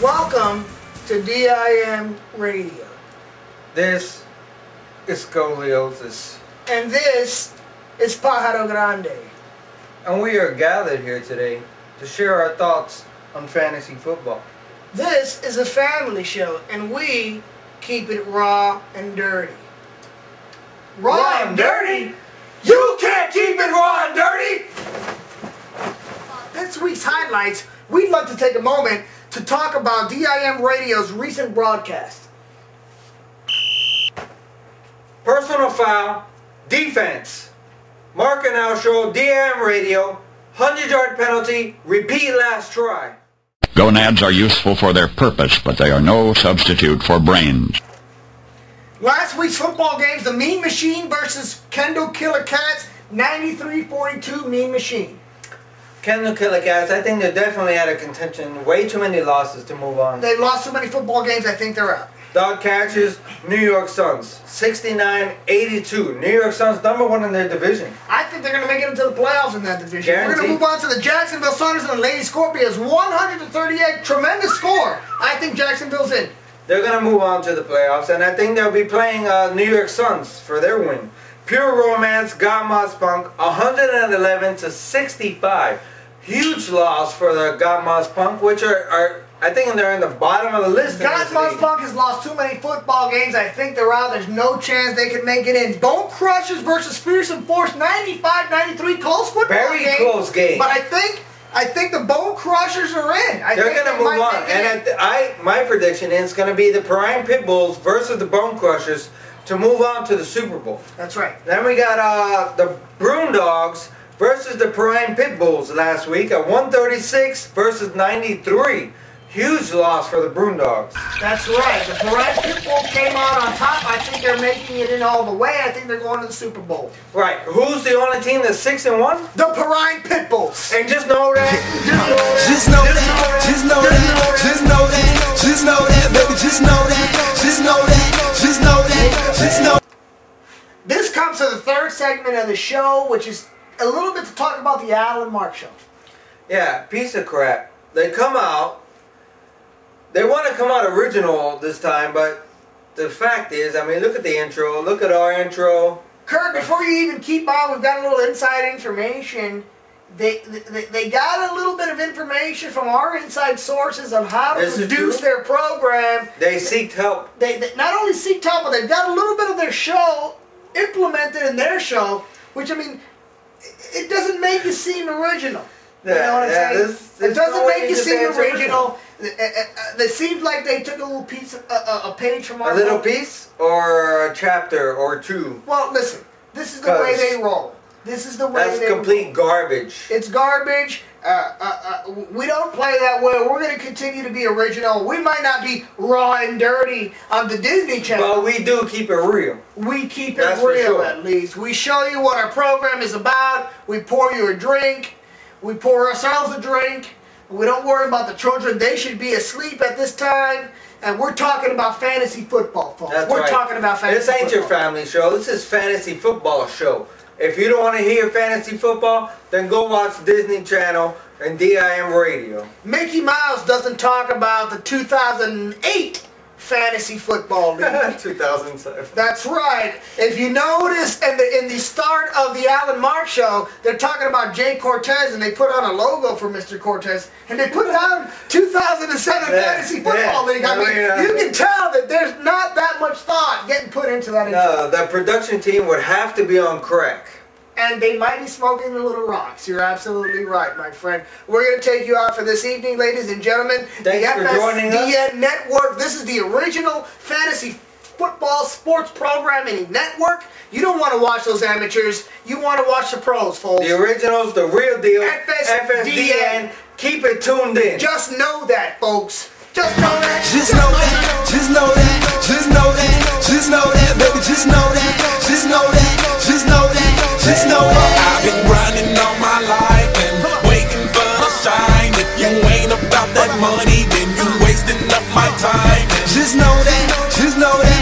Welcome to DIM Radio. This is scoliosis. And this is Pájaro Grande. And we are gathered here today to share our thoughts on fantasy football. This is a family show, and we keep it raw and dirty. Raw and dirty? You can't keep it raw and dirty! This week's highlights, we'd like to take a moment to talk about DIM Radio's recent broadcast. Personal foul, defense. Mark and Al show, DIM Radio, 100-yard penalty, repeat last try. Gonads are useful for their purpose, but they are no substitute for brains. Last week's football games, the Mean Machine versus Kendall Killer Cats, 93-42 Mean Machine. Kendall Killer Cats, I think they're definitely out of contention. Way too many losses to move on. They've lost so many football games, I think they're out. Dog catchers, New York Suns, 69-82. New York Suns, #1 in their division. I think they're going to make it into the playoffs in that division. Guaranteed. We're going to move on to the Jacksonville Sounders and the Lady Scorpions, 138. Tremendous score. I think Jacksonville's in. They're going to move on to the playoffs, and I think they'll be playing New York Suns for their win. Pure Romance, Godmas Punk, 111-65. Huge loss for the Godmas Punk, which are I think they're in the bottom of the list. Godmas Punk has lost too many football games. I think they're out. There's no chance they can make it in. Bone Crushers versus Fearsome Force, 95-93. Close football game. Very close game. But I think the Bone Crushers are in. They're going to move on. And my prediction is going to be the Prime Pit Bulls versus the Bone Crushers to move on to the Super Bowl. That's right. Then we got the Broom Dogs versus the Prime Pit Bulls last week at 136 versus 93. Huge loss for the Broom Dogs. That's right. The Prime Pit Bulls came out on top. I think they're making it in all the way. I think they're going to the Super Bowl. Right. Who's the only team that's 6-1? The Prime Pit Bulls. And just know that. Just know that. Just know that. Just know that. Just know that, baby. Just know that. Just know that. Just know that. Just know. This comes to the third segment of the show, which is a little bit to talk about the Al and Mark show. Yeah, piece of crap. They come out. They want to come out original this time, but the fact is, I mean, look at the intro. Look at our intro. Kurt, before you even keep on, we've got a little inside information. They got a little bit of information from our inside sources on how to produce their program. They seeked help. They not only seeked help, but they've got a little bit of their show implemented in their show, which, I mean, it doesn't make you seem original. You know what I'm saying? It doesn't make you seem original. It seems like they took a little piece, a page from our book. A little piece or a chapter or two? Well, listen, this is the way they roll. This is the way they roll. That's complete garbage. It's garbage. We don't play that way. We're going to continue to be original. We might not be raw and dirty on the Disney Channel. But we do keep it real. We keep it real, at least. We show you what our program is about. We pour you a drink. We pour ourselves a drink. We don't worry about the children. They should be asleep at this time. And we're talking about fantasy football, folks. We're talking about fantasy football. This ain't your family show. This is fantasy football show. If you don't want to hear fantasy football, then go watch Disney Channel and DIM Radio. Mickey Mouse doesn't talk about the 2008 Fantasy Football League. 2007. That's right. If you notice in the start of the Alan Mark show, they're talking about Jay Cortez, and they put on a logo for Mr. Cortez, and they put down 2007 Fantasy Football League. I mean, you can tell that there's not that much thought getting put into that. No, the production team would have to be on crack. And they might be smoking the little rocks. You're absolutely right, my friend. We're going to take you out for this evening, ladies and gentlemen. Thanks for joining us. FSDN Network. This is the original fantasy football sports programming network. You don't want to watch those amateurs. You want to watch the pros, folks. The originals, the real deal. FSDN. Keep it tuned in. Just know that, folks. Just know that. Just know that. Just know that. Just know that. Just know that, baby. Just know that. Just know that. Just know that. Just know that. I've been grinding all my life and waiting for the shine. If you ain't about that money, then you wasting up my time. Just know that. Just know that.